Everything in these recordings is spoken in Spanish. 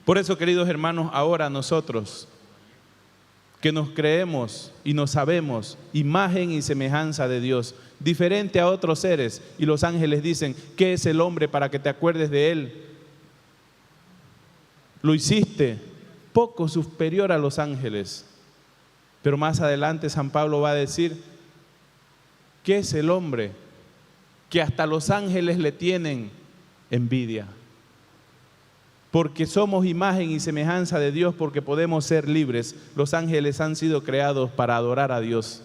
Por eso, queridos hermanos, ahora nosotros, que nos creemos y nos sabemos imagen y semejanza de Dios, diferente a otros seres, y los ángeles dicen, ¿qué es el hombre para que te acuerdes de él? Lo hiciste poco superior a los ángeles. Pero más adelante San Pablo va a decir, ¿qué es el hombre? Que hasta los ángeles le tienen envidia. Porque somos imagen y semejanza de Dios, porque podemos ser libres. Los ángeles han sido creados para adorar a Dios,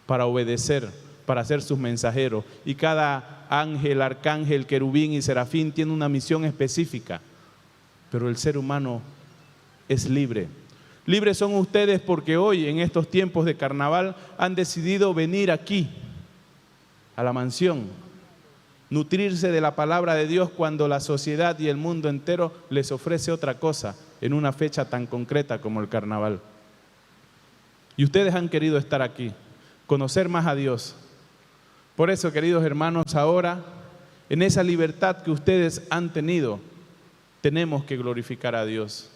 para obedecer, para ser sus mensajeros. Y cada ángel, arcángel, querubín y serafín tiene una misión específica. Pero el ser humano es libre. Libres son ustedes porque hoy, en estos tiempos de carnaval, han decidido venir aquí, a la mansión, nutrirse de la palabra de Dios cuando la sociedad y el mundo entero les ofrece otra cosa en una fecha tan concreta como el carnaval. Y ustedes han querido estar aquí, conocer más a Dios. Por eso, queridos hermanos, ahora, en esa libertad que ustedes han tenido, tenemos que glorificar a Dios.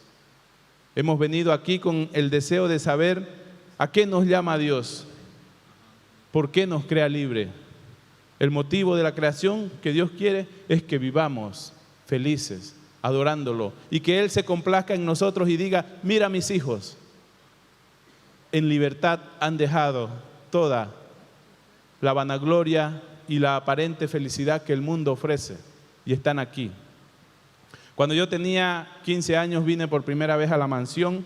Hemos venido aquí con el deseo de saber a qué nos llama Dios, por qué nos crea libre. El motivo de la creación que Dios quiere es que vivamos felices, adorándolo, y que Él se complazca en nosotros y diga, mira mis hijos, en libertad han dejado toda la vanagloria y la aparente felicidad que el mundo ofrece y están aquí. Cuando yo tenía 15 años vine por primera vez a la mansión,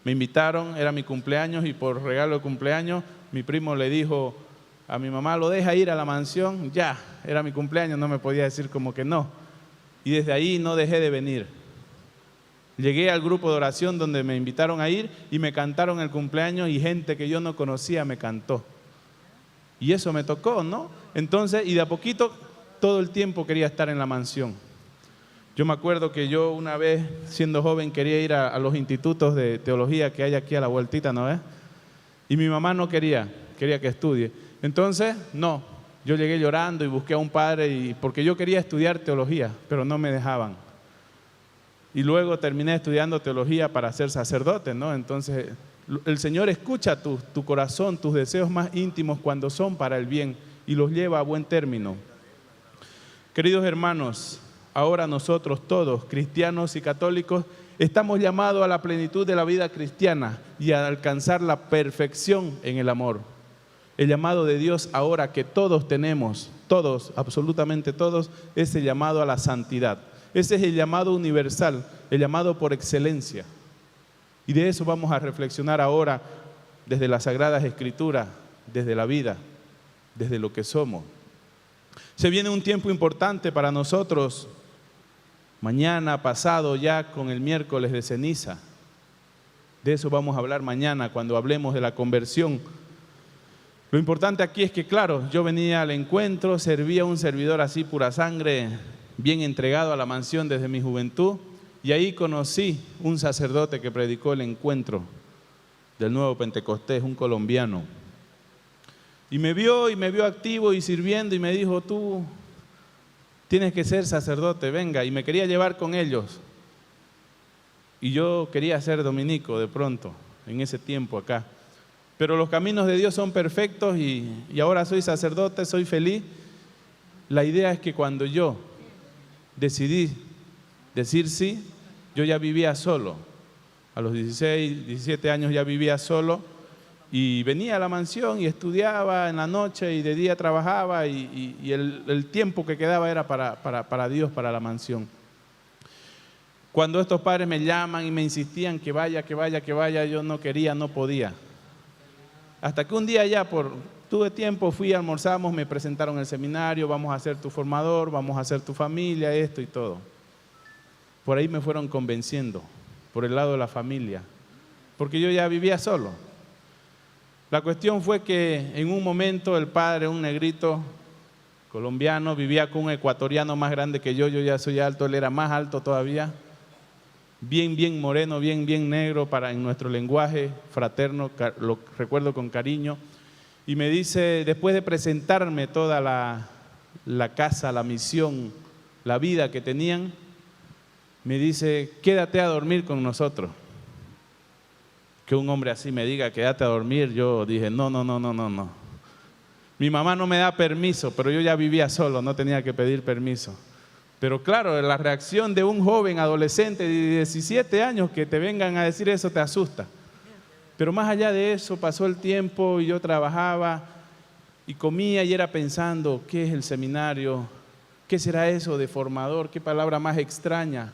me invitaron, era mi cumpleaños y por regalo de cumpleaños mi primo le dijo a mi mamá, ¿lo deja ir a la mansión? Ya, era mi cumpleaños, no me podía decir como que no. Y desde ahí no dejé de venir. Llegué al grupo de oración donde me invitaron a ir y me cantaron el cumpleaños y gente que yo no conocía me cantó. Y eso me tocó, ¿no? Entonces, y de a poquito, todo el tiempo quería estar en la mansión. Yo me acuerdo que yo una vez, siendo joven, quería ir a los institutos de teología que hay aquí a la vueltita, ¿no ves? Y mi mamá no quería que estudie. Entonces, no, yo llegué llorando y busqué a un padre porque yo quería estudiar teología, pero no me dejaban. Y luego terminé estudiando teología para ser sacerdote, ¿no? Entonces, el Señor escucha tu corazón, tus deseos más íntimos cuando son para el bien y los lleva a buen término. Queridos hermanos, ahora nosotros todos, cristianos y católicos, estamos llamados a la plenitud de la vida cristiana y a alcanzar la perfección en el amor. El llamado de Dios ahora que todos tenemos, todos, absolutamente todos, es el llamado a la santidad. Ese es el llamado universal, el llamado por excelencia. Y de eso vamos a reflexionar ahora desde las Sagradas Escrituras, desde la vida, desde lo que somos. Se viene un tiempo importante para nosotros, mañana, pasado ya con el miércoles de ceniza. De eso vamos a hablar mañana cuando hablemos de la conversión. Lo importante aquí es que, claro, yo venía al encuentro, servía a un servidor así pura sangre, bien entregado a la mansión desde mi juventud, y ahí conocí un sacerdote que predicó el encuentro del Nuevo Pentecostés, un colombiano. Y me vio activo y sirviendo y me dijo, tú tienes que ser sacerdote, venga. Y me quería llevar con ellos. Y yo quería ser dominico de pronto, en ese tiempo acá. Pero los caminos de Dios son perfectos y ahora soy sacerdote, soy feliz. La idea es que cuando yo decidí decir sí, yo ya vivía solo. A los 16, 17 años ya vivía solo y venía a la mansión y estudiaba en la noche y de día trabajaba y el tiempo que quedaba era para Dios, para la mansión. Cuando estos padres me llaman y me insistían que vaya, yo no quería, no podía. Hasta que un día ya tuve tiempo, fui, almorzamos, me presentaron el seminario, vamos a ser tu formador, vamos a ser tu familia, esto y todo. Por ahí me fueron convenciendo, por el lado de la familia, porque yo ya vivía solo. La cuestión fue que en un momento el padre, un negrito colombiano, vivía con un ecuatoriano más grande que yo ya soy alto, él era más alto todavía, bien moreno, bien negro en nuestro lenguaje fraterno, lo recuerdo con cariño, y me dice, después de presentarme toda la casa, la misión, la vida que tenían, me dice, quédate a dormir con nosotros. Que un hombre así me diga, quédate a dormir, yo dije, no. Mi mamá no me da permiso, pero yo ya vivía solo, no tenía que pedir permiso. Pero claro, la reacción de un joven adolescente de 17 años que te vengan a decir eso te asusta. Pero más allá de eso, pasó el tiempo y yo trabajaba y comía y era pensando, ¿qué es el seminario? ¿Qué será eso de formador? ¿Qué palabra más extraña?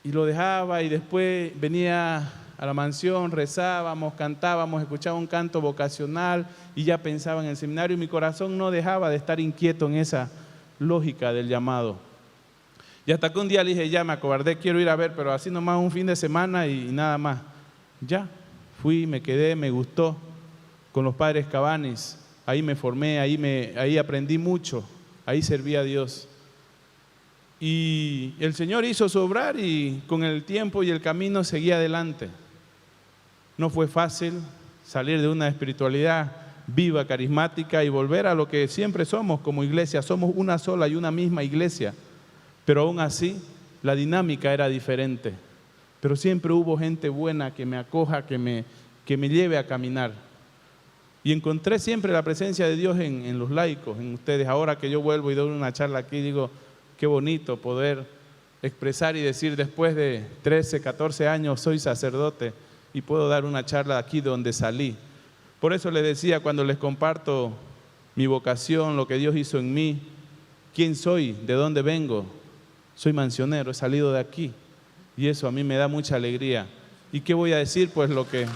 Y lo dejaba y después venía a la mansión, rezábamos, cantábamos, escuchaba un canto vocacional y ya pensaba en el seminario y mi corazón no dejaba de estar inquieto en esa lógica del llamado. Y hasta que un día le dije, ya me acobardé, quiero ir a ver, pero así nomás un fin de semana y nada más. Ya, fui, me quedé, me gustó con los padres Cabanis, ahí me formé, ahí aprendí mucho, ahí serví a Dios. Y el Señor hizo su obrar y con el tiempo y el camino seguí adelante. No fue fácil salir de una espiritualidad viva, carismática y volver a lo que siempre somos como iglesia. Somos una sola y una misma iglesia, pero aún así la dinámica era diferente. Pero siempre hubo gente buena que me acoja, que me lleve a caminar. Y encontré siempre la presencia de Dios en los laicos, en ustedes. Ahora que yo vuelvo y doy una charla aquí, digo, qué bonito poder expresar y decir después de 13, 14 años soy sacerdote y puedo dar una charla aquí donde salí. Por eso les decía cuando les comparto mi vocación, lo que Dios hizo en mí, quién soy, de dónde vengo. Soy mansionero, he salido de aquí y eso a mí me da mucha alegría. ¿Y qué voy a decir? Pues lo que...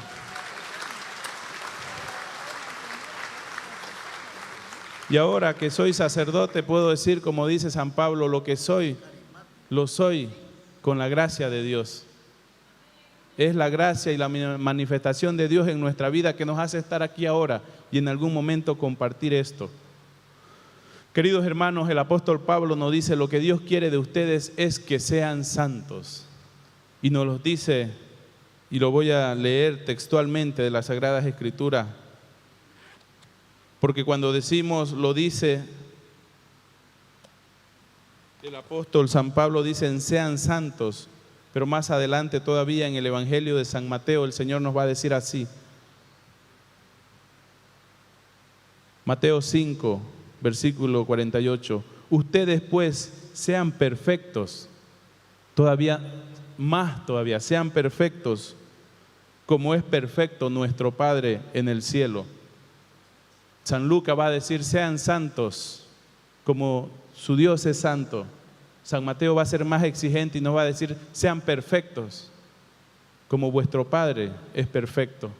Y ahora que soy sacerdote puedo decir, como dice San Pablo, lo que soy, lo soy con la gracia de Dios. Es la gracia y la manifestación de Dios en nuestra vida que nos hace estar aquí ahora y en algún momento compartir esto. Queridos hermanos, el apóstol Pablo nos dice, lo que Dios quiere de ustedes es que sean santos. Y nos lo dice, y lo voy a leer textualmente de las Sagradas Escrituras, porque cuando decimos, lo dice el apóstol San Pablo, dicen sean santos, pero más adelante todavía en el Evangelio de San Mateo el Señor nos va a decir así. Mateo 5, versículo 48. Ustedes pues sean perfectos, todavía, sean perfectos como es perfecto nuestro Padre en el cielo. San Lucas va a decir, sean santos como su Dios es santo. San Mateo va a ser más exigente y nos va a decir, sean perfectos como vuestro Padre es perfecto.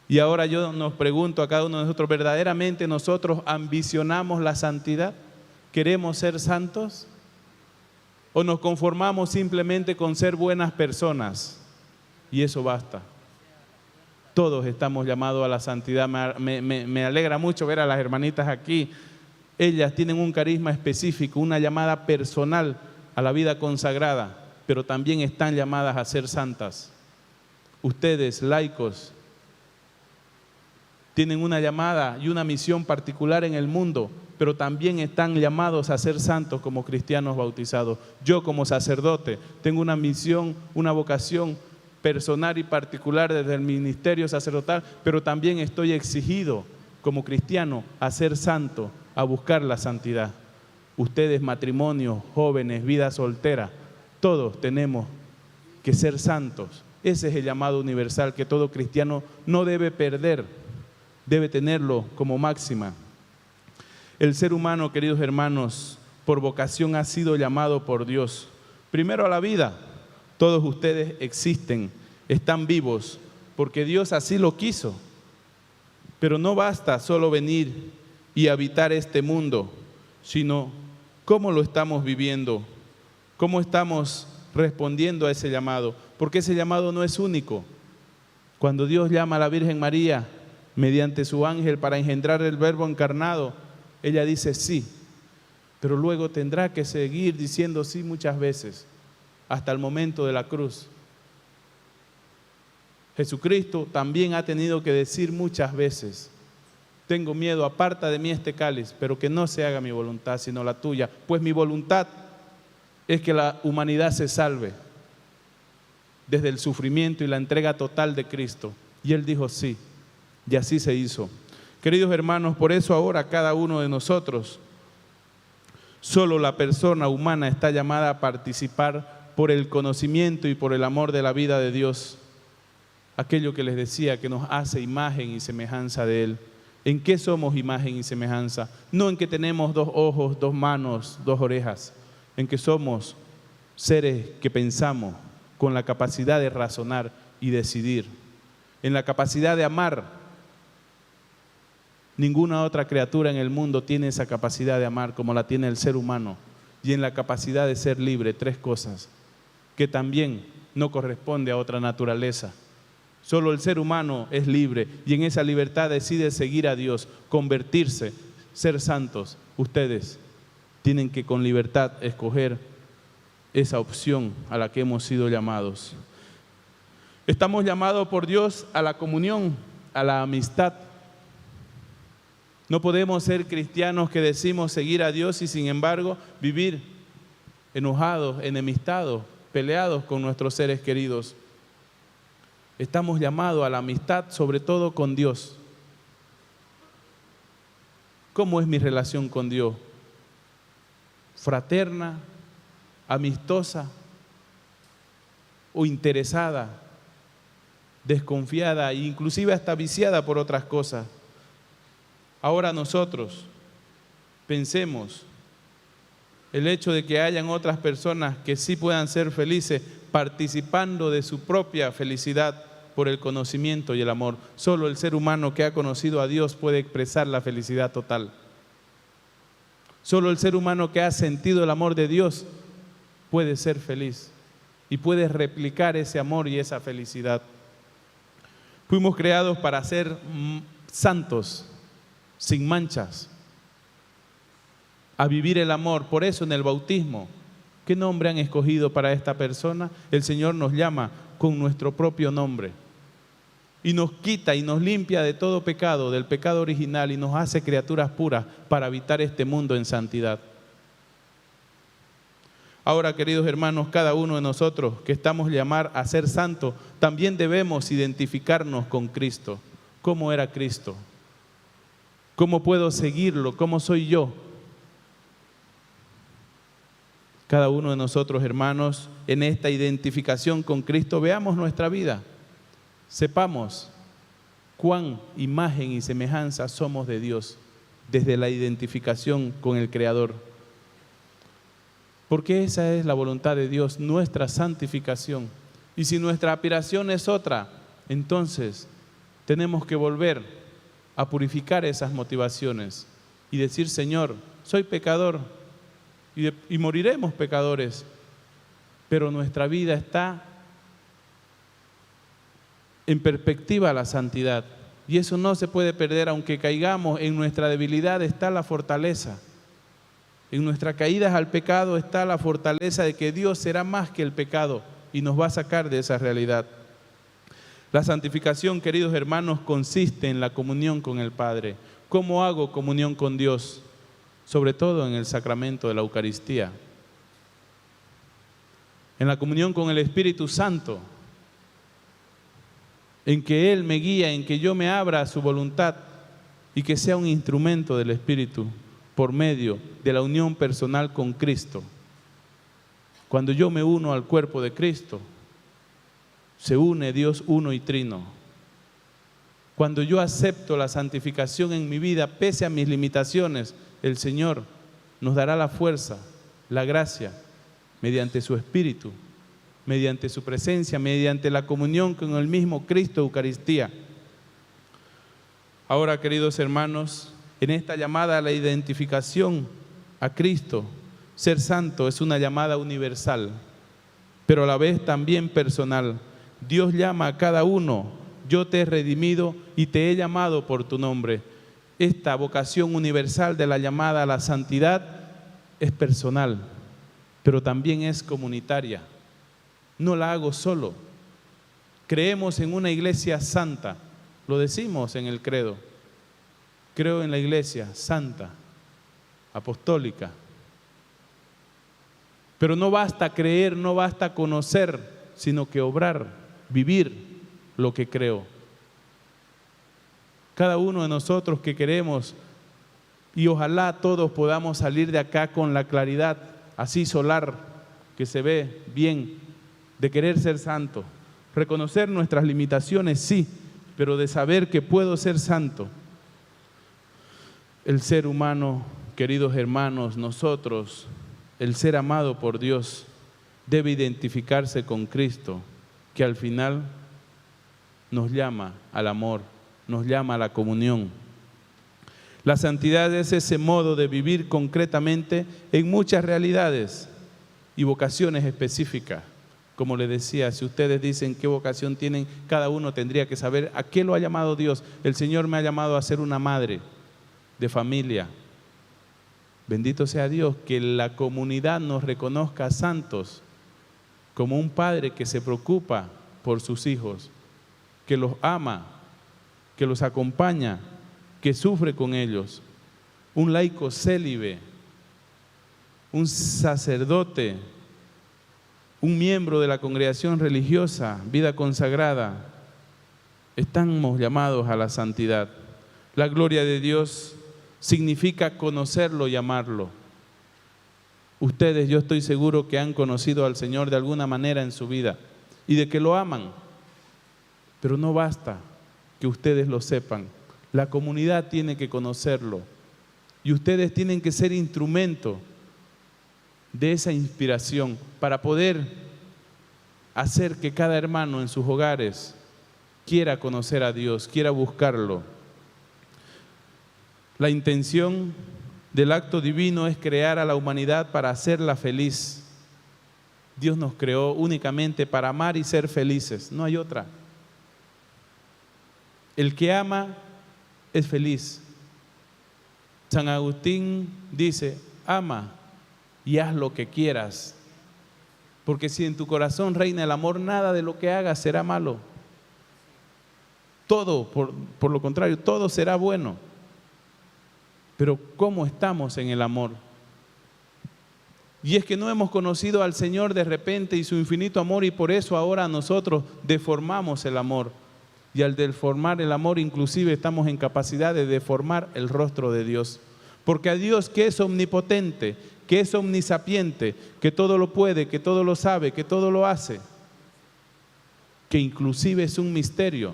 Y ahora yo nos pregunto a cada uno de nosotros, ¿verdaderamente nosotros ambicionamos la santidad? ¿Queremos ser santos? ¿O nos conformamos simplemente con ser buenas personas? Y eso basta. Todos estamos llamados a la santidad. Me alegra mucho ver a las hermanitas aquí. Ellas tienen un carisma específico, una llamada personal a la vida consagrada, pero también están llamadas a ser santas. Ustedes, laicos, tienen una llamada y una misión particular en el mundo, pero también están llamados a ser santos como cristianos bautizados. Yo como sacerdote tengo una misión, una vocación personal y particular desde el ministerio sacerdotal, pero también estoy exigido como cristiano a ser santo, a buscar la santidad. Ustedes, matrimonios, jóvenes, vida soltera, todos tenemos que ser santos. Ese es el llamado universal que todo cristiano no debe perder, debe tenerlo como máxima. El ser humano, queridos hermanos, por vocación ha sido llamado por Dios. Primero a la vida. Todos ustedes existen, están vivos, porque Dios así lo quiso. Pero no basta solo venir y habitar este mundo, sino cómo lo estamos viviendo, cómo estamos respondiendo a ese llamado, porque ese llamado no es único. Cuando Dios llama a la Virgen María mediante su ángel para engendrar el Verbo encarnado, ella dice sí, pero luego tendrá que seguir diciendo sí muchas veces, hasta el momento de la cruz. Jesucristo también ha tenido que decir muchas veces, tengo miedo, aparta de mí este cáliz, pero que no se haga mi voluntad, sino la tuya, pues mi voluntad es que la humanidad se salve desde el sufrimiento y la entrega total de Cristo. Y Él dijo sí, y así se hizo. Queridos hermanos, por eso ahora cada uno de nosotros, solo la persona humana está llamada a participar por el conocimiento y por el amor de la vida de Dios. Aquello que les decía, que nos hace imagen y semejanza de Él. ¿En qué somos imagen y semejanza? No en que tenemos 2 ojos, 2 manos, 2 orejas. En que somos seres que pensamos con la capacidad de razonar y decidir. En la capacidad de amar. Ninguna otra criatura en el mundo tiene esa capacidad de amar como la tiene el ser humano. Y en la capacidad de ser libre, 3 cosas que también no corresponde a otra naturaleza. Solo el ser humano es libre y en esa libertad decide seguir a Dios, convertirse, ser santos. Ustedes tienen que con libertad escoger esa opción a la que hemos sido llamados. Estamos llamados por Dios a la comunión, a la amistad. No podemos ser cristianos que decimos seguir a Dios y sin embargo vivir enojados, enemistados, peleados con nuestros seres queridos. Estamos llamados a la amistad, sobre todo con Dios. ¿Cómo es mi relación con Dios? ¿Fraterna, amistosa o interesada, desconfiada e inclusive hasta viciada por otras cosas? Ahora nosotros pensemos el hecho de que hayan otras personas que sí puedan ser felices participando de su propia felicidad por el conocimiento y el amor. Solo el ser humano que ha conocido a Dios puede expresar la felicidad total. Solo el ser humano que ha sentido el amor de Dios puede ser feliz y puede replicar ese amor y esa felicidad. Fuimos creados para ser santos, sin manchas, a vivir el amor. Por eso en el bautismo, ¿qué nombre han escogido para esta persona? El Señor nos llama con nuestro propio nombre y nos quita y nos limpia de todo pecado, del pecado original, y nos hace criaturas puras para habitar este mundo en santidad. Ahora, queridos hermanos, cada uno de nosotros que estamos llamados a ser santos, también debemos identificarnos con Cristo. ¿Cómo era Cristo? ¿Cómo puedo seguirlo? ¿Cómo soy yo? Cada uno de nosotros, hermanos, en esta identificación con Cristo, veamos nuestra vida. Sepamos cuán imagen y semejanza somos de Dios desde la identificación con el Creador. Porque esa es la voluntad de Dios, nuestra santificación. Y si nuestra aspiración es otra, entonces tenemos que volver a purificar esas motivaciones y decir: Señor, soy pecador y moriremos pecadores, pero nuestra vida está en perspectiva a la santidad. Y eso no se puede perder, aunque caigamos. En nuestra debilidad está la fortaleza. En nuestras caídas al pecado está la fortaleza de que Dios será más que el pecado y nos va a sacar de esa realidad. La santificación, queridos hermanos, consiste en la comunión con el Padre. ¿Cómo hago comunión con Dios? Sobre todo en el sacramento de la Eucaristía. En la comunión con el Espíritu Santo, en que Él me guía, en que yo me abra a su voluntad y que sea un instrumento del Espíritu por medio de la unión personal con Cristo. Cuando yo me uno al cuerpo de Cristo, se une Dios uno y trino. Cuando yo acepto la santificación en mi vida, pese a mis limitaciones, el Señor nos dará la fuerza, la gracia, mediante su Espíritu, mediante su presencia, mediante la comunión con el mismo Cristo, Eucaristía. Ahora, queridos hermanos, en esta llamada a la identificación a Cristo, ser santo es una llamada universal, pero a la vez también personal. Dios llama a cada uno: yo te he redimido y te he llamado por tu nombre. Esta vocación universal de la llamada a la santidad es personal, pero también es comunitaria. No la hago solo. Creemos en una iglesia santa, lo decimos en el credo. Creo en la iglesia santa, apostólica. Pero no basta creer, no basta conocer, sino que obrar, vivir lo que creo. Cada uno de nosotros que queremos, y ojalá todos podamos salir de acá con la claridad así solar que se ve bien, de querer ser santo, reconocer nuestras limitaciones, sí, pero de saber que puedo ser santo. El ser humano, queridos hermanos, nosotros, el ser amado por Dios, debe identificarse con Cristo, que al final nos llama al amor, nos llama a la comunión. La santidad es ese modo de vivir concretamente en muchas realidades y vocaciones específicas. Como les decía, si ustedes dicen qué vocación tienen, cada uno tendría que saber a qué lo ha llamado Dios. El Señor me ha llamado a ser una madre de familia. Bendito sea Dios, que la comunidad nos reconozca santos, como un padre que se preocupa por sus hijos, que los ama, que los acompaña, que sufre con ellos. Un laico célibe, un sacerdote, un miembro de la congregación religiosa, vida consagrada, estamos llamados a la santidad. La gloria de Dios significa conocerlo y amarlo. Ustedes, yo estoy seguro que han conocido al Señor de alguna manera en su vida y de que lo aman, pero no basta que ustedes lo sepan. La comunidad tiene que conocerlo y ustedes tienen que ser instrumento de esa inspiración para poder hacer que cada hermano en sus hogares quiera conocer a Dios, quiera buscarlo. La intención del acto divino es crear a la humanidad para hacerla feliz. Dios nos creó únicamente para amar y ser felices, no hay otra. El que ama es feliz. San Agustín dice, ama y haz lo que quieras, porque si en tu corazón reina el amor, nada de lo que hagas será malo. Todo, por lo contrario, todo será bueno. Pero ¿cómo estamos en el amor? Y es que no hemos conocido al Señor de repente y su infinito amor, y por eso ahora nosotros deformamos el amor. Y al deformar el amor, inclusive estamos en capacidad de deformar el rostro de Dios. Porque a Dios, que es omnipotente, que es omnisapiente, que todo lo puede, que todo lo sabe, que todo lo hace, que inclusive es un misterio,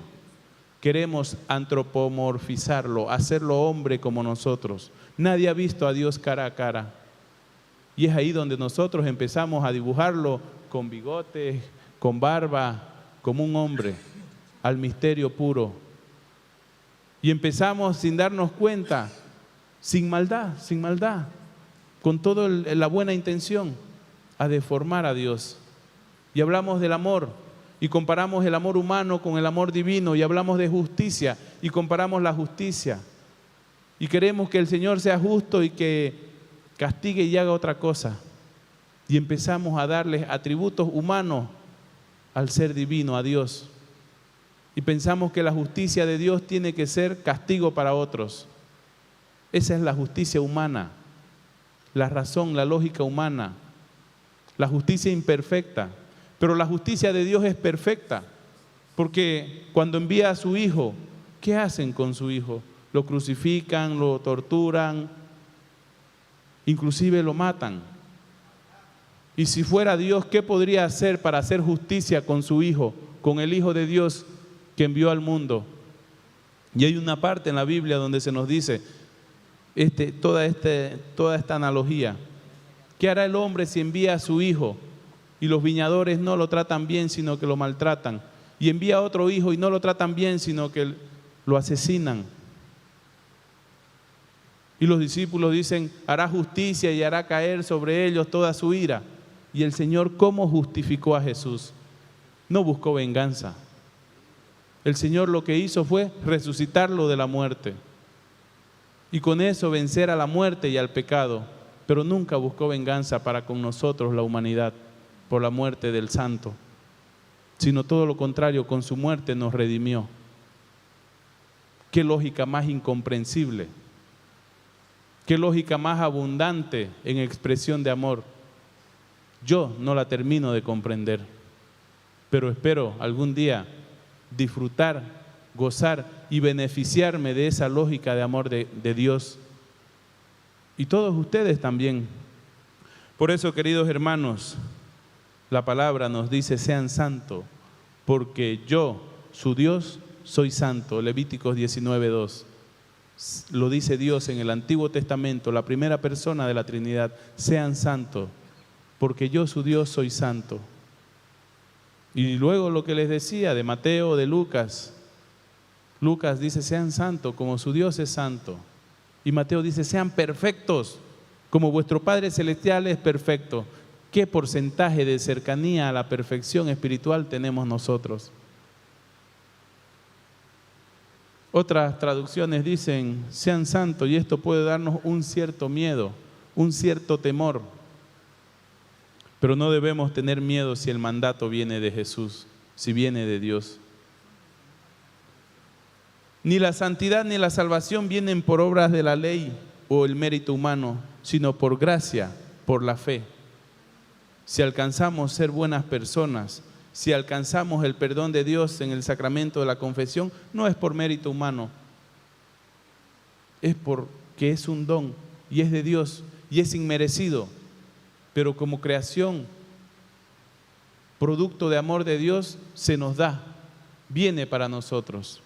queremos antropomorfizarlo, hacerlo hombre como nosotros. Nadie ha visto a Dios cara a cara. Y es ahí donde nosotros empezamos a dibujarlo con bigotes, con barba, como un hombre, al misterio puro. Y empezamos sin darnos cuenta, sin maldad, con toda la buena intención, a deformar a Dios. Y hablamos del amor, y comparamos el amor humano con el amor divino, y hablamos de justicia, y comparamos la justicia. Y queremos que el Señor sea justo y que castigue y haga otra cosa. Y empezamos a darles atributos humanos al ser divino, a Dios. Y pensamos que la justicia de Dios tiene que ser castigo para otros. Esa es la justicia humana, la razón, la lógica humana, la justicia imperfecta. Pero la justicia de Dios es perfecta, porque cuando envía a su Hijo, ¿qué hacen con su Hijo? Lo crucifican, lo torturan, inclusive lo matan. Y si fuera Dios, ¿qué podría hacer para hacer justicia con su Hijo, con el Hijo de Dios que envió al mundo? Y hay una parte en la Biblia donde se nos dice toda esta analogía. ¿Qué hará el hombre si envía a su hijo y los viñadores no lo tratan bien, sino que lo maltratan? Y envía a otro hijo y no lo tratan bien, sino que lo asesinan. Y los discípulos dicen, hará justicia y hará caer sobre ellos toda su ira. Y el Señor, ¿cómo justificó a Jesús? No buscó venganza. El Señor lo que hizo fue resucitarlo de la muerte. Y con eso vencer a la muerte y al pecado. Pero nunca buscó venganza para con nosotros, la humanidad, por la muerte del santo. Sino todo lo contrario, con su muerte nos redimió. Qué lógica más incomprensible. Qué lógica más abundante en expresión de amor. Yo no la termino de comprender, pero espero algún día disfrutar, gozar y beneficiarme de esa lógica de amor de Dios. Y todos ustedes también. Por eso, queridos hermanos, la palabra nos dice: sean santos, porque yo, su Dios, soy santo. Levíticos 19:2. Lo dice Dios en el Antiguo Testamento, la primera persona de la Trinidad: sean santos, porque yo, su Dios, soy santo. Y luego lo que les decía de Mateo, de Lucas. Lucas dice: sean santos como su Dios es santo. Y Mateo dice: sean perfectos como vuestro Padre Celestial es perfecto. ¿Qué porcentaje de cercanía a la perfección espiritual tenemos nosotros? Otras traducciones dicen: sean santos, y esto puede darnos un cierto miedo, un cierto temor. Pero no debemos tener miedo si el mandato viene de Jesús, si viene de Dios. Ni la santidad ni la salvación vienen por obras de la ley o el mérito humano, sino por gracia, por la fe. Si alcanzamos ser buenas personas, si alcanzamos el perdón de Dios en el sacramento de la confesión, no es por mérito humano, es porque es un don y es de Dios y es inmerecido, pero como creación, producto de amor de Dios, se nos da, viene para nosotros.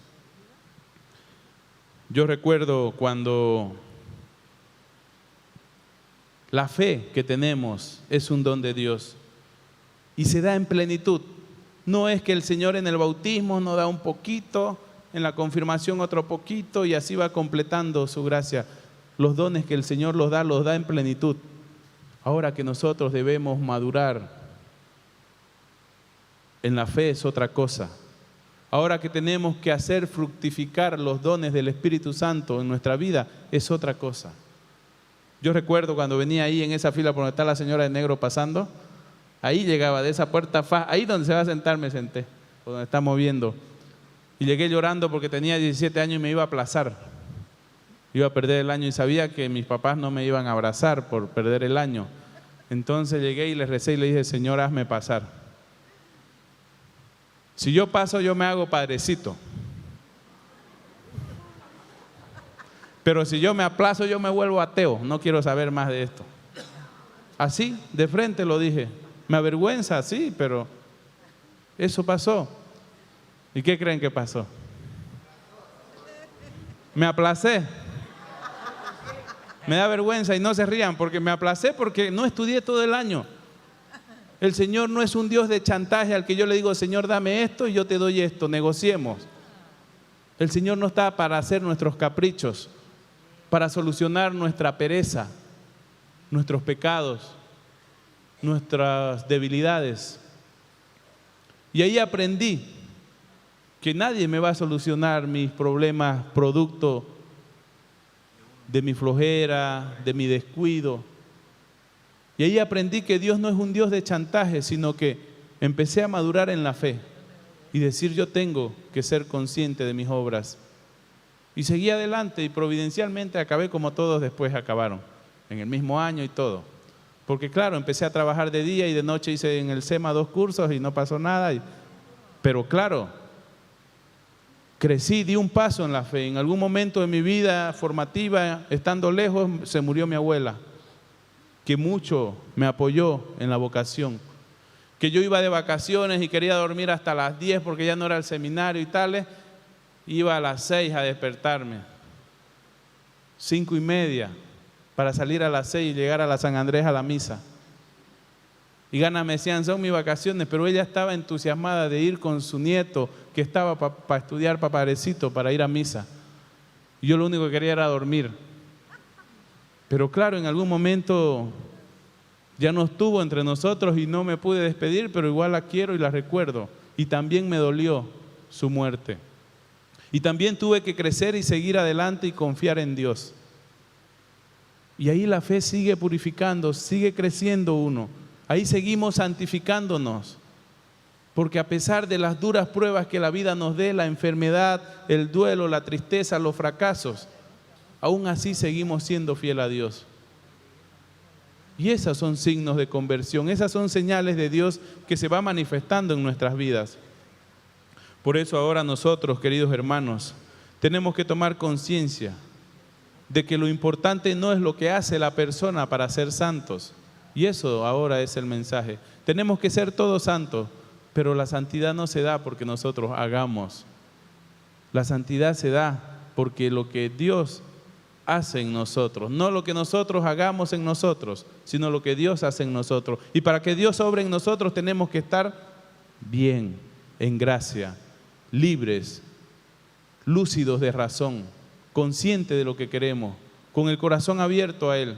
Yo recuerdo cuando la fe que tenemos es un don de Dios y se da en plenitud. No es que el Señor en el bautismo nos da un poquito, en la confirmación otro poquito y así va completando su gracia. Los dones que el Señor los da en plenitud. Ahora que nosotros debemos madurar en la fe es otra cosa. Ahora que tenemos que hacer fructificar los dones del Espíritu Santo en nuestra vida es otra cosa. Yo recuerdo cuando venía ahí en esa fila por donde está la señora de negro pasando, ahí llegaba de esa puerta, ahí donde se va a sentar me senté, por donde está moviendo. Y llegué llorando porque tenía 17 años y me iba a aplazar. Iba a perder el año y sabía que mis papás no me iban a abrazar por perder el año. Entonces llegué y les recé y le dije: Señor, hazme pasar. Si yo paso, yo me hago padrecito. Pero si yo me aplazo, yo me vuelvo ateo. No quiero saber más de esto. Así, de frente lo dije. Me avergüenza, sí, pero eso pasó. ¿Y qué creen que pasó? Me aplacé. Me da vergüenza y no se rían porque me aplacé porque no estudié todo el año. El Señor no es un Dios de chantaje al que yo le digo: Señor, dame esto y yo te doy esto, negociemos. El Señor no está para hacer nuestros caprichos, para solucionar nuestra pereza, nuestros pecados, nuestras debilidades. Y ahí aprendí que nadie me va a solucionar mis problemas producto de mi flojera, de mi descuido. Y ahí aprendí que Dios no es un Dios de chantaje, sino que empecé a madurar en la fe y decir: yo tengo que ser consciente de mis obras. Y seguí adelante y providencialmente acabé como todos después acabaron, en el mismo año y todo. Porque claro, empecé a trabajar de día y de noche hice en el SEMA 2 cursos y no pasó nada. Pero claro, crecí, di un paso en la fe. En algún momento de mi vida formativa, estando lejos, se murió mi abuela, que mucho me apoyó en la vocación. Que yo iba de vacaciones y quería dormir hasta las 10 porque ya no era el seminario y tales. Iba a las 6 a despertarme, 5:30, para salir a las 6 y llegar a la San Andrés a la misa. Y Gana me decían: son mis vacaciones, pero ella estaba entusiasmada de ir con su nieto, que estaba para estudiar para padrecito, para ir a misa. Y yo lo único que quería era dormir. Pero claro, en algún momento ya no estuvo entre nosotros y no me pude despedir, pero igual la quiero y la recuerdo. Y también me dolió su muerte. Y también tuve que crecer y seguir adelante y confiar en Dios. Y ahí la fe sigue purificando, sigue creciendo uno. Ahí seguimos santificándonos. Porque a pesar de las duras pruebas que la vida nos dé, la enfermedad, el duelo, la tristeza, los fracasos, aún así seguimos siendo fiel a Dios. Y esas son signos de conversión, esas son señales de Dios que se va manifestando en nuestras vidas. Por eso ahora nosotros, queridos hermanos, tenemos que tomar conciencia de que lo importante no es lo que hace la persona para ser santos. Y eso ahora es el mensaje. Tenemos que ser todos santos, pero la santidad no se da porque nosotros hagamos. La santidad se da porque lo que Dios hace en nosotros, no lo que nosotros hagamos en nosotros, sino lo que Dios hace en nosotros. Y para que Dios obre en nosotros tenemos que estar bien, en gracia, libres, lúcidos de razón, conscientes de lo que queremos, con el corazón abierto a Él.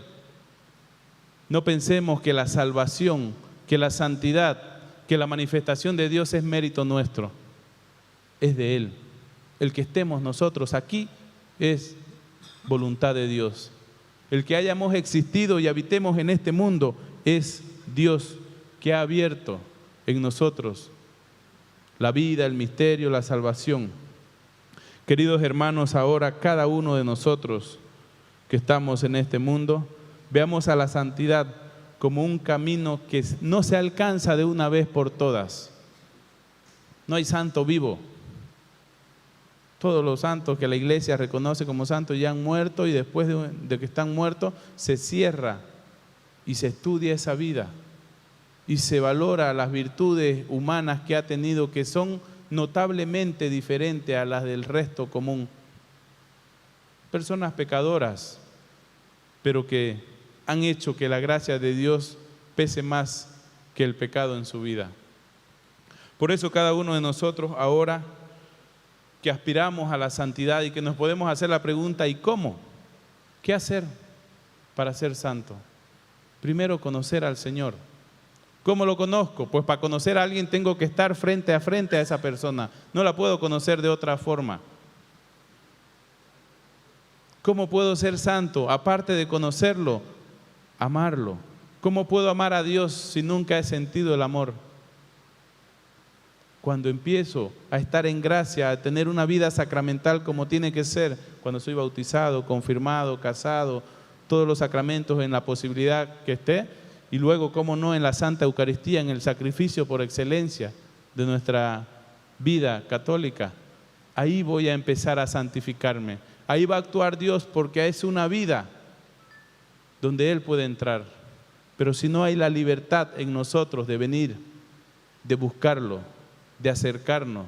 No pensemos que la salvación, que la santidad, que la manifestación de Dios es mérito nuestro, es de Él. El que estemos nosotros aquí es voluntad de Dios. El que hayamos existido y habitemos en este mundo es Dios que ha abierto en nosotros la vida, el misterio, la salvación. Queridos hermanos, ahora cada uno de nosotros que estamos en este mundo, veamos a la santidad como un camino que no se alcanza de una vez por todas. No hay santo vivo. Todos los santos que la iglesia reconoce como santos ya han muerto, y después de que están muertos se cierra y se estudia esa vida y se valora las virtudes humanas que ha tenido, que son notablemente diferentes a las del resto común. Personas pecadoras, pero que han hecho que la gracia de Dios pese más que el pecado en su vida. Por eso cada uno de nosotros ahora que aspiramos a la santidad y que nos podemos hacer la pregunta, ¿y cómo? ¿Qué hacer para ser santo? Primero, conocer al Señor. ¿Cómo lo conozco? Pues para conocer a alguien tengo que estar frente a esa persona. No la puedo conocer de otra forma. ¿Cómo puedo ser santo? Aparte de conocerlo, amarlo. ¿Cómo puedo amar a Dios si nunca he sentido el amor? Cuando empiezo a estar en gracia, a tener una vida sacramental como tiene que ser, cuando soy bautizado, confirmado, casado, todos los sacramentos en la posibilidad que esté, y luego, cómo no, en la Santa Eucaristía, en el sacrificio por excelencia de nuestra vida católica, ahí voy a empezar a santificarme. Ahí va a actuar Dios, porque es una vida donde Él puede entrar. Pero si no hay la libertad en nosotros de venir, de buscarlo, de acercarnos,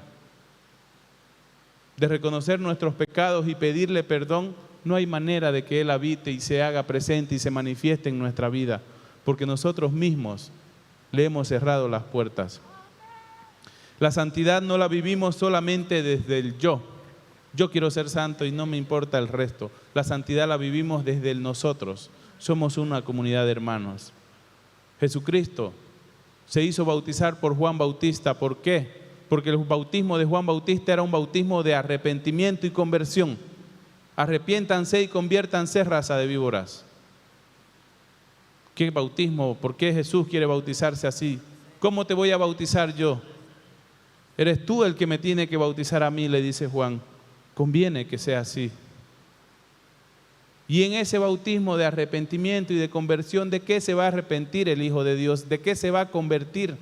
de reconocer nuestros pecados y pedirle perdón, no hay manera de que Él habite y se haga presente y se manifieste en nuestra vida, porque nosotros mismos le hemos cerrado las puertas. La santidad no la vivimos solamente desde el yo. Yo quiero ser santo y no me importa el resto. La santidad la vivimos desde el nosotros. Somos una comunidad de hermanos. Jesucristo se hizo bautizar por Juan Bautista. ¿Por qué? Porque el bautismo de Juan Bautista era un bautismo de arrepentimiento y conversión. Arrepiéntanse y conviértanse, raza de víboras. ¿Qué bautismo? ¿Por qué Jesús quiere bautizarse así? ¿Cómo te voy a bautizar yo? Eres tú el que me tiene que bautizar a mí, le dice Juan. Conviene que sea así. Y en ese bautismo de arrepentimiento y de conversión, ¿de qué se va a arrepentir el Hijo de Dios? ¿De qué se va a convertir?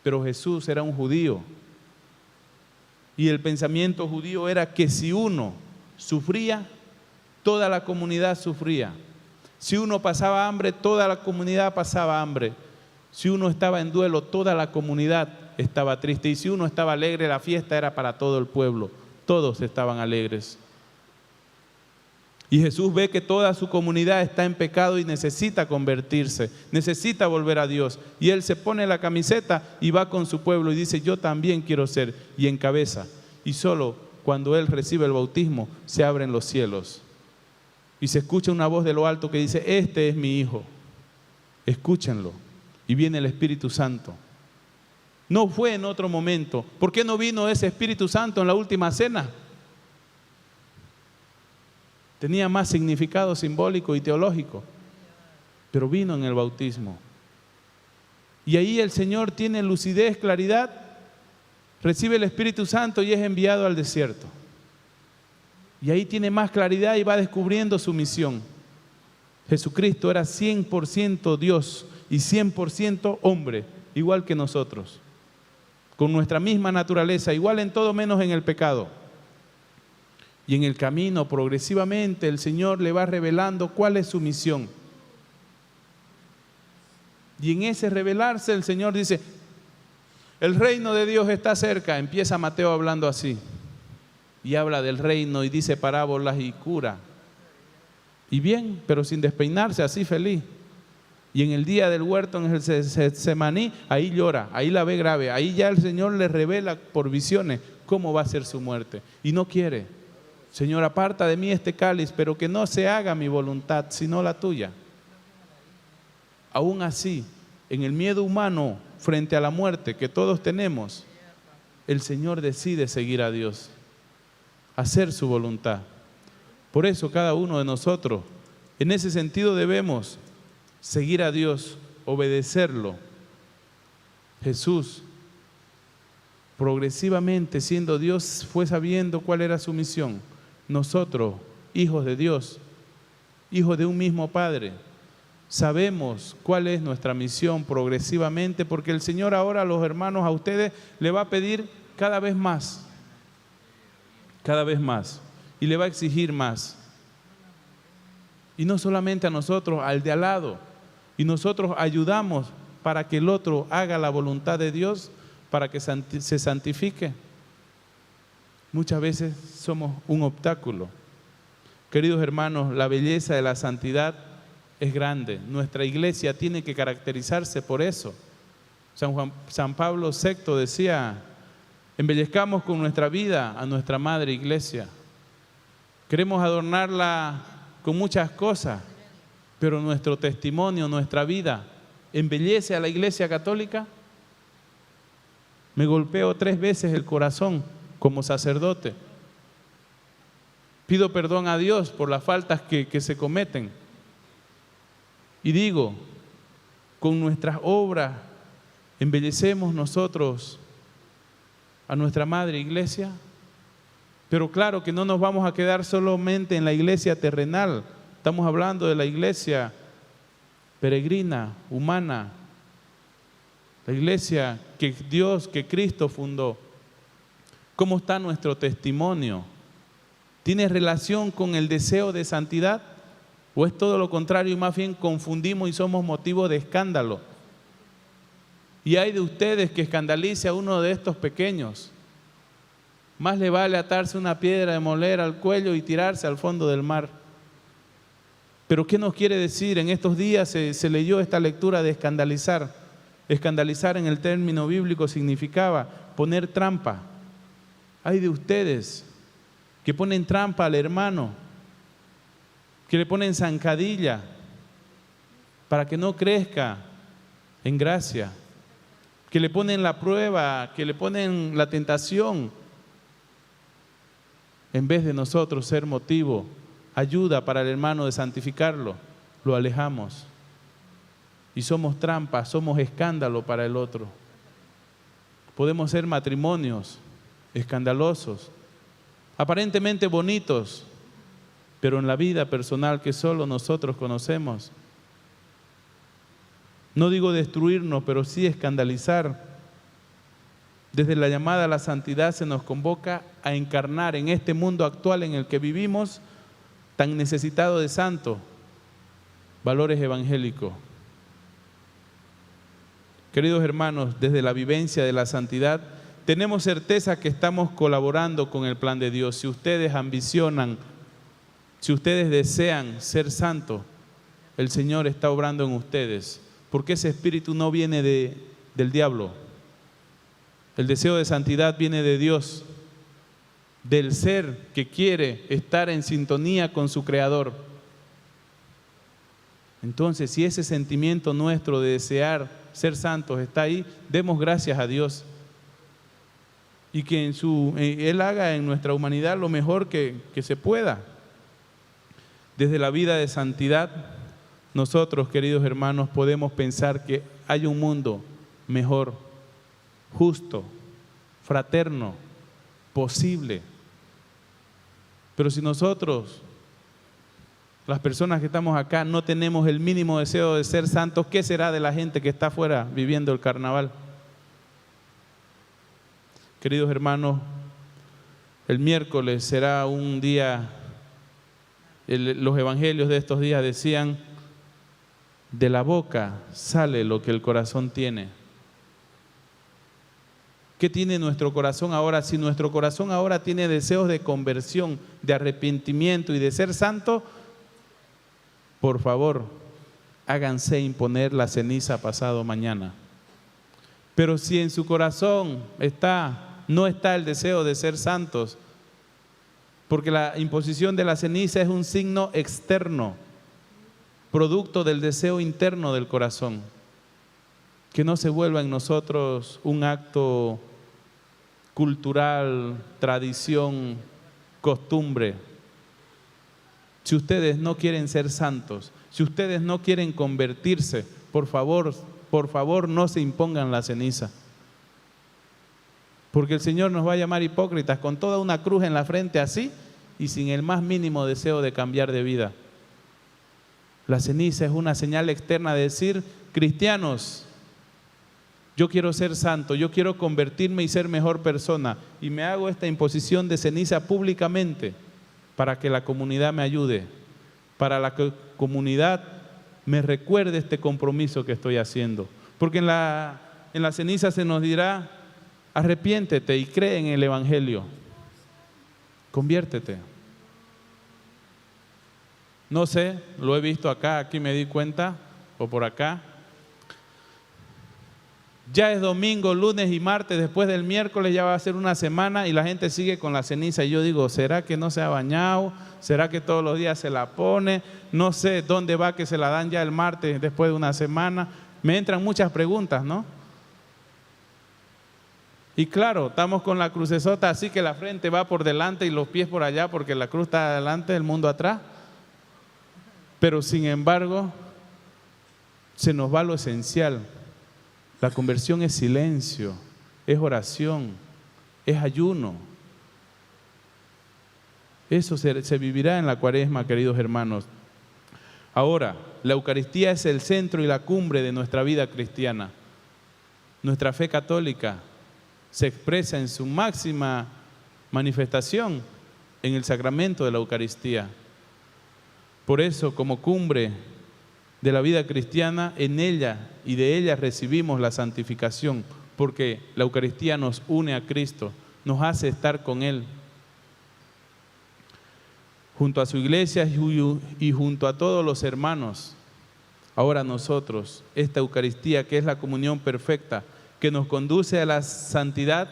Pero Jesús era un judío. Y el pensamiento judío era que si uno sufría, toda la comunidad sufría. Si uno pasaba hambre, toda la comunidad pasaba hambre. Si uno estaba en duelo, toda la comunidad estaba triste. Y si uno estaba alegre, la fiesta era para todo el pueblo. Todos estaban alegres. Y Jesús ve que toda su comunidad está en pecado y necesita convertirse, necesita volver a Dios. Y Él se pone la camiseta y va con su pueblo y dice, yo también quiero ser, y encabeza. Y solo cuando Él recibe el bautismo, se abren los cielos. Y se escucha una voz de lo alto que dice, este es mi Hijo, escúchenlo. Y viene el Espíritu Santo. No fue en otro momento. ¿Por qué no vino ese Espíritu Santo en la última cena? Tenía más significado simbólico y teológico, pero vino en el bautismo. Y ahí el Señor tiene lucidez, claridad, recibe el Espíritu Santo y es enviado al desierto. Y ahí tiene más claridad y va descubriendo su misión. Jesucristo era 100% Dios y 100% hombre, igual que nosotros, con nuestra misma naturaleza, igual en todo menos en el pecado. Y en el camino, progresivamente, el Señor le va revelando cuál es su misión. Y en ese revelarse, el Señor dice, el reino de Dios está cerca. Empieza Mateo hablando así. Y habla del reino y dice parábolas y cura. Y bien, pero sin despeinarse, así feliz. Y en el día del huerto, en el Getsemaní, ahí llora, ahí la ve grave. Ahí ya el Señor le revela por visiones cómo va a ser su muerte. Y no quiere. Señor, aparta de mí este cáliz, pero que no se haga mi voluntad, sino la tuya. Aún así, en el miedo humano frente a la muerte que todos tenemos, el Señor decide seguir a Dios, hacer su voluntad. Por eso cada uno de nosotros, en ese sentido debemos seguir a Dios, obedecerlo. Jesús, progresivamente siendo Dios, fue sabiendo cuál era su misión. Nosotros, hijos de Dios, hijos de un mismo Padre, sabemos cuál es nuestra misión progresivamente, porque el Señor ahora a los hermanos, a ustedes, le va a pedir cada vez más, y le va a exigir más. Y no solamente a nosotros, al de al lado, y nosotros ayudamos para que el otro haga la voluntad de Dios, para que se santifique. Muchas veces somos un obstáculo. Queridos hermanos, la belleza de la santidad es grande. Nuestra iglesia tiene que caracterizarse por eso. San Pablo VI decía, embellezcamos con nuestra vida a nuestra madre iglesia. Queremos adornarla con muchas cosas, pero nuestro testimonio, nuestra vida, ¿embellece a la iglesia católica? Me golpeo 3 veces el corazón como sacerdote. Pido perdón a Dios por las faltas que se cometen. Y digo, con nuestras obras, ¿embellecemos nosotros a nuestra madre iglesia? Pero claro que no nos vamos a quedar solamente en la iglesia terrenal. Estamos hablando de la iglesia peregrina, humana, la iglesia que Dios, que Cristo fundó. ¿Cómo está nuestro testimonio? ¿Tiene relación con el deseo de santidad? ¿O es todo lo contrario y más bien confundimos y somos motivo de escándalo? Y hay de ustedes que escandalice a uno de estos pequeños. Más le vale atarse una piedra de moler al cuello y tirarse al fondo del mar. Pero ¿qué nos quiere decir? En estos días se leyó esta lectura de escandalizar. Escandalizar en el término bíblico significaba poner trampa. Hay de ustedes que ponen trampa al hermano, que le ponen zancadilla para que no crezca en gracia, que le ponen la prueba, que le ponen la tentación. En vez de nosotros ser motivo, ayuda para el hermano de santificarlo, lo alejamos. Y somos trampa, somos escándalo para el otro. Podemos ser matrimonios escandalosos, aparentemente bonitos, pero en la vida personal que solo nosotros conocemos. No digo destruirnos, pero sí escandalizar. Desde la llamada a la santidad se nos convoca a encarnar en este mundo actual en el que vivimos, tan necesitado de santos, valores evangélicos. Queridos hermanos, desde la vivencia de la santidad, tenemos certeza que estamos colaborando con el plan de Dios. Si ustedes ambicionan, si ustedes desean ser santos, el Señor está obrando en ustedes, porque ese espíritu no viene del diablo. El deseo de santidad viene de Dios, del ser que quiere estar en sintonía con su Creador. Entonces, si ese sentimiento nuestro de desear ser santos está ahí, demos gracias a Dios. Y que Él haga en nuestra humanidad lo mejor que se pueda. Desde la vida de santidad, nosotros, queridos hermanos, podemos pensar que hay un mundo mejor, justo, fraterno, posible. Pero si nosotros, las personas que estamos acá no tenemos el mínimo deseo de ser santos, ¿qué será de la gente que está afuera viviendo el carnaval? Queridos hermanos, el miércoles será un día, los evangelios de estos días decían, de la boca sale lo que el corazón tiene. ¿Qué tiene nuestro corazón ahora? Si nuestro corazón ahora tiene deseos de conversión, de arrepentimiento y de ser santo, por favor, háganse imponer la ceniza pasado mañana. Pero si en su corazón no está el deseo de ser santos, porque la imposición de la ceniza es un signo externo, producto del deseo interno del corazón, que no se vuelva en nosotros un acto cultural, tradición, costumbre. Si ustedes no quieren ser santos, si ustedes no quieren convertirse, por favor no se impongan la ceniza. Porque el Señor nos va a llamar hipócritas con toda una cruz en la frente así y sin el más mínimo deseo de cambiar de vida. La ceniza es una señal externa de decir, cristianos, yo quiero ser santo, yo quiero convertirme y ser mejor persona y me hago esta imposición de ceniza públicamente para que la comunidad me ayude, para la comunidad me recuerde este compromiso que estoy haciendo. Porque en la ceniza se nos dirá, arrepiéntete y cree en el Evangelio, conviértete. No sé, lo he visto acá, aquí me di cuenta, o por acá. Ya es domingo, lunes y martes, después del miércoles ya va a ser una semana y la gente sigue con la ceniza. Y yo digo, ¿será que no se ha bañado? ¿Será que todos los días se la pone? No sé dónde va que se la dan ya el martes después de una semana. Me entran muchas preguntas, ¿no? Y claro, estamos con la crucesota así que la frente va por delante y los pies por allá porque la cruz está adelante, el mundo atrás. Pero sin embargo, se nos va lo esencial. La conversión es silencio, es oración, es ayuno. Eso se vivirá en la Cuaresma, queridos hermanos. Ahora, la Eucaristía es el centro y la cumbre de nuestra vida cristiana. Nuestra fe católica se expresa en su máxima manifestación en el sacramento de la Eucaristía. Por eso, como cumbre de la vida cristiana, en ella y de ella recibimos la santificación, porque la Eucaristía nos une a Cristo, nos hace estar con Él. Junto a su iglesia y junto a todos los hermanos, ahora nosotros, esta Eucaristía que es la comunión perfecta, que nos conduce a la santidad,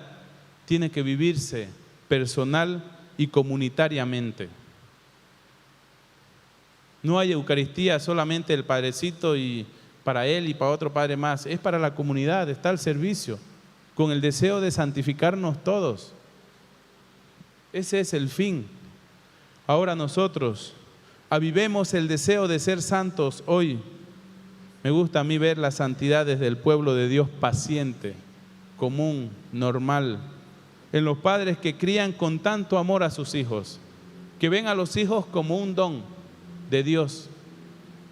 tiene que vivirse personal y comunitariamente. No hay Eucaristía solamente el padrecito y para él y para otro padre más, es para la comunidad, está al servicio, con el deseo de santificarnos todos. Ese es el fin. Ahora nosotros avivemos el deseo de ser santos hoy. Me gusta a mí ver la santidad desde el pueblo de Dios paciente, común, normal, en los padres que crían con tanto amor a sus hijos, que ven a los hijos como un don de Dios,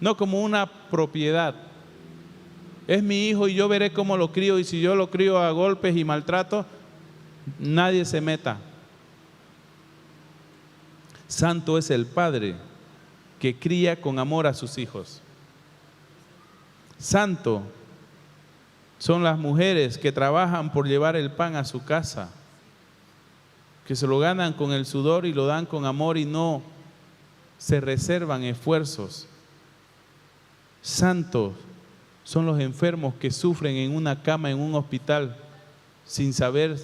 no como una propiedad. Es mi hijo y yo veré cómo lo crío, y si yo lo crío a golpes y maltrato, nadie se meta. Santo es el padre que cría con amor a sus hijos. Santo son las mujeres que trabajan por llevar el pan a su casa, que se lo ganan con el sudor y lo dan con amor y no se reservan esfuerzos. Santos son los enfermos que sufren en una cama en un hospital sin saber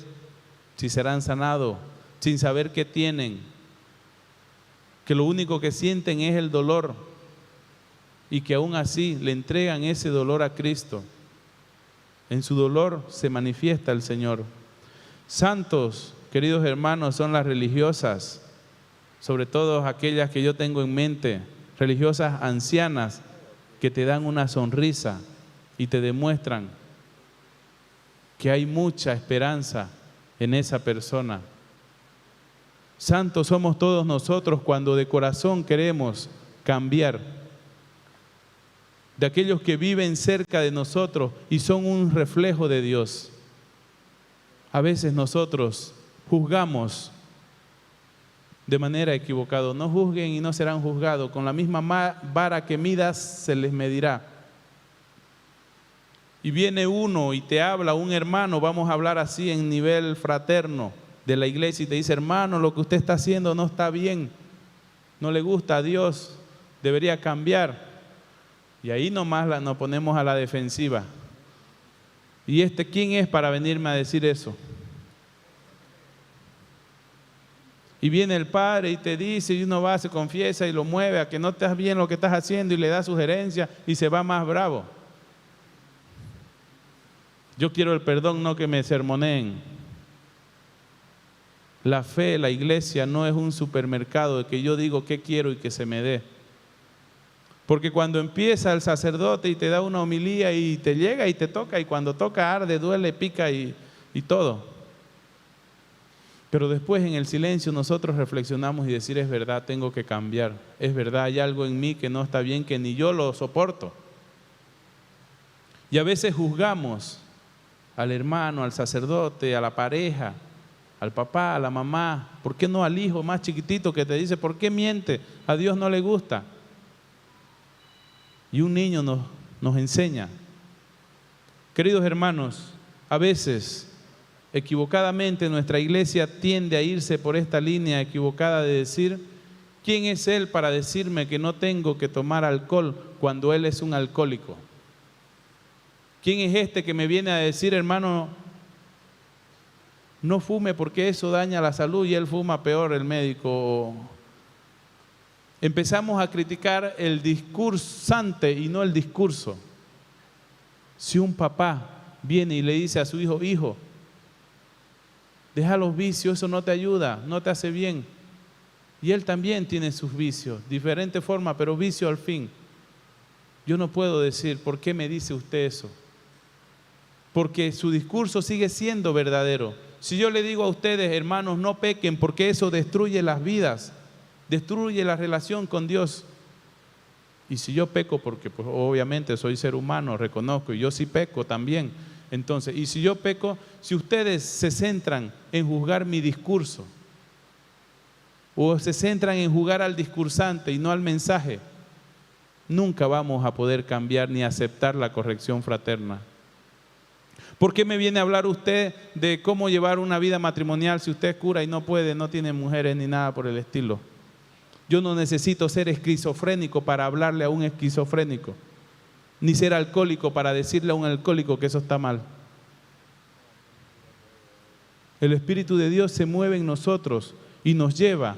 si serán sanados, sin saber qué tienen, que lo único que sienten es el dolor y que aún así le entregan ese dolor a Cristo. En su dolor se manifiesta el Señor. Santos, queridos hermanos, son las religiosas, sobre todo aquellas que yo tengo en mente, religiosas ancianas que te dan una sonrisa y te demuestran que hay mucha esperanza en esa persona. Santos somos todos nosotros cuando de corazón queremos cambiar. De aquellos que viven cerca de nosotros y son un reflejo de Dios. A veces nosotros juzgamos de manera equivocada. No juzguen y no serán juzgados. Con la misma vara que midas se les medirá. Y viene uno y te habla, un hermano, vamos a hablar así en nivel fraterno de la iglesia, y te dice: hermano, lo que usted está haciendo no está bien, no le gusta a Dios, debería cambiar. Y ahí nomás nos ponemos a la defensiva. ¿Y quién es para venirme a decir eso? Y viene el padre y te dice, y uno va, se confiesa y lo mueve a que no estás bien lo que estás haciendo y le da sugerencias y se va más bravo. Yo quiero el perdón, no que me sermoneen. La fe, la iglesia no es un supermercado de que yo digo qué quiero y que se me dé. Porque cuando empieza el sacerdote y te da una homilía y te llega y te toca, y cuando toca arde, duele, pica y todo. Pero después en el silencio nosotros reflexionamos y decir: es verdad, tengo que cambiar. Es verdad, hay algo en mí que no está bien, que ni yo lo soporto. Y a veces juzgamos al hermano, al sacerdote, a la pareja, al papá, a la mamá. ¿Por qué no al hijo más chiquitito que te dice: ¿por qué miente? A Dios no le gusta. Y un niño nos enseña. Queridos hermanos, a veces equivocadamente nuestra iglesia tiende a irse por esta línea equivocada de decir: ¿quién es él para decirme que no tengo que tomar alcohol cuando él es un alcohólico? ¿Quién es este que me viene a decir: hermano, no fume porque eso daña la salud, y él fuma peor, el médico? Empezamos a criticar el discursante y no el discurso. Si un papá viene y le dice a su hijo: hijo, deja los vicios, eso no te ayuda, no te hace bien. Y él también tiene sus vicios, diferente forma, pero vicio al fin. Yo no puedo decir: ¿por qué me dice usted eso? Porque su discurso sigue siendo verdadero. Si yo le digo a ustedes: hermanos, no pequen, porque eso destruye las vidas, destruye la relación con Dios. Y si yo peco, porque pues, obviamente soy ser humano, reconozco, y yo sí peco también. Entonces, y si yo peco, si ustedes se centran en juzgar mi discurso, o se centran en juzgar al discursante y no al mensaje, nunca vamos a poder cambiar ni aceptar la corrección fraterna. ¿Por qué me viene a hablar usted de cómo llevar una vida matrimonial si usted es cura y no puede, no tiene mujeres ni nada por el estilo? Yo no necesito ser esquizofrénico para hablarle a un esquizofrénico, ni ser alcohólico para decirle a un alcohólico que eso está mal. El Espíritu de Dios se mueve en nosotros y nos lleva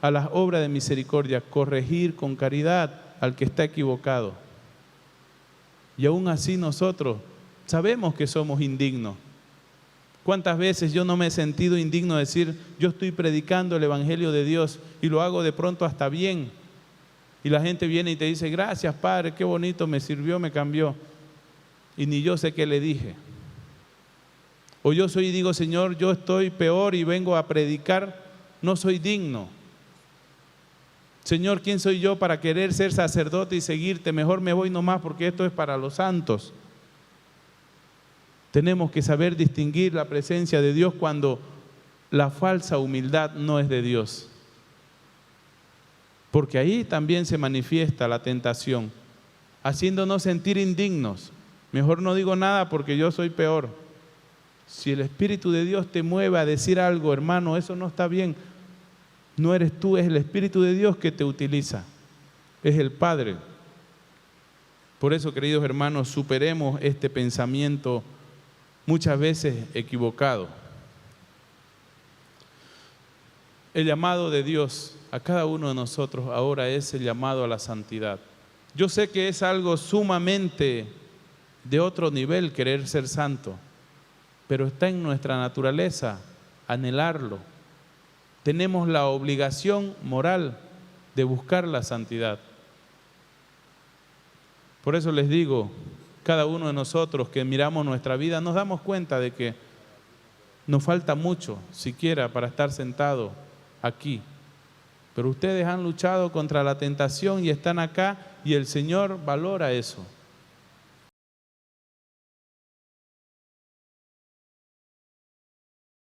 a las obras de misericordia, corregir con caridad al que está equivocado. Y aún así nosotros sabemos que somos indignos. ¿Cuántas veces yo no me he sentido indigno de decir: yo estoy predicando el Evangelio de Dios y lo hago de pronto hasta bien? Y la gente viene y te dice: gracias, Padre, qué bonito, me sirvió, me cambió. Y ni yo sé qué le dije. O yo soy y digo: Señor, yo estoy peor y vengo a predicar, no soy digno. Señor, ¿quién soy yo para querer ser sacerdote y seguirte? Mejor me voy nomás porque esto es para los santos. Tenemos que saber distinguir la presencia de Dios cuando la falsa humildad no es de Dios. Porque ahí también se manifiesta la tentación, haciéndonos sentir indignos. Mejor no digo nada porque yo soy peor. Si el Espíritu de Dios te mueve a decir algo, hermano, eso no está bien. No eres tú, es el Espíritu de Dios que te utiliza. Es el Padre. Por eso, queridos hermanos, superemos este pensamiento muchas veces equivocado. El llamado de Dios a cada uno de nosotros ahora es el llamado a la santidad. Yo sé que es algo sumamente de otro nivel querer ser santo, pero está en nuestra naturaleza anhelarlo. Tenemos la obligación moral de buscar la santidad. Por eso les digo, cada uno de nosotros que miramos nuestra vida nos damos cuenta de que nos falta mucho, siquiera para estar sentado aquí. Pero ustedes han luchado contra la tentación y están acá y el Señor valora eso.